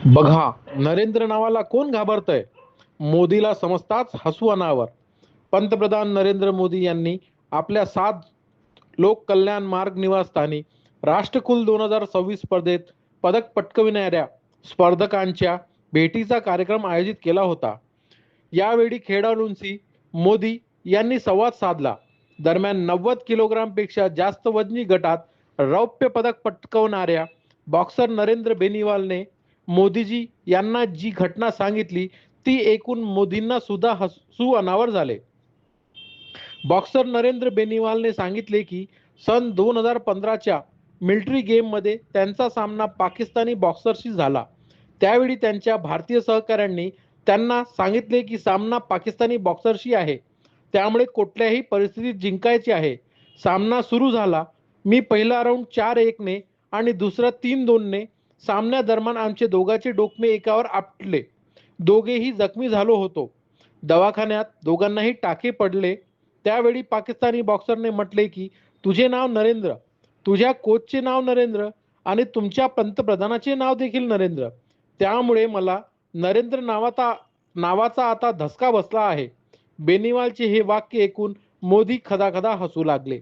बघा, नरेंद्र नावाला कोण घाबरतंय? मोदीला समजताच हसू अनावर. पंतप्रधान नरेंद्र मोदी यांनी आपल्या 7 लोक कल्याण मार्ग निवासस्थानी राष्ट्रकुल 2026 स्पर्धेत पदक पटकविणाऱ्या स्पर्धकांच्या भेटीचा कार्यक्रम आयोजित केला होता. यावेळी खेळाडूंशी मोदी यांनी संवाद साधला. दरम्यान 90 किलोग्रामपेक्षा जास्त वजनी गटात रौप्य पदक पटकावणाऱ्या बॉक्सर नरेंद्र बेनीवालने मोदीजी यांना जी घटना सांगितली ती ऐकून मोदींना सुद्धा हसू अनावर झाले. बॉक्सर नरेंद्र बेनीवालने सांगितले की सन 2015च्या मिलिटरी गेममध्ये त्यांचा सामना पाकिस्तानी बॉक्सरशी झाला. त्यावेळी त्यांच्या भारतीय सहकाऱ्यांनी त्यांना सांगितले की सामना पाकिस्तानी बॉक्सरशी आहे, त्यामुळे कुठल्याही परिस्थितीत जिंकायचे आहे. सामना सुरू झाला. मी पहिला राऊंड 4-1 ने आणि दुसरा 3-2 ने. सामन्यादरम्यान आमचे दोघांचे डोकमे एकावर आपटले. दोघेही जखमी झालो होतो. दवाखान्यात दोघांनाही टाके पडले. त्यावेळी पाकिस्तानी बॉक्सरने म्हटले की तुझे नाव नरेंद्र, तुझ्या कोचचे नाव नरेंद्र आणि तुमच्या पंतप्रधानाचे नाव देखील नरेंद्र. त्यामुळे मला नरेंद्र नावाचा आता धसका बसला आहे. बेनीवालचे हे वाक्य ऐकून मोदी खदाखदा हसू लागले.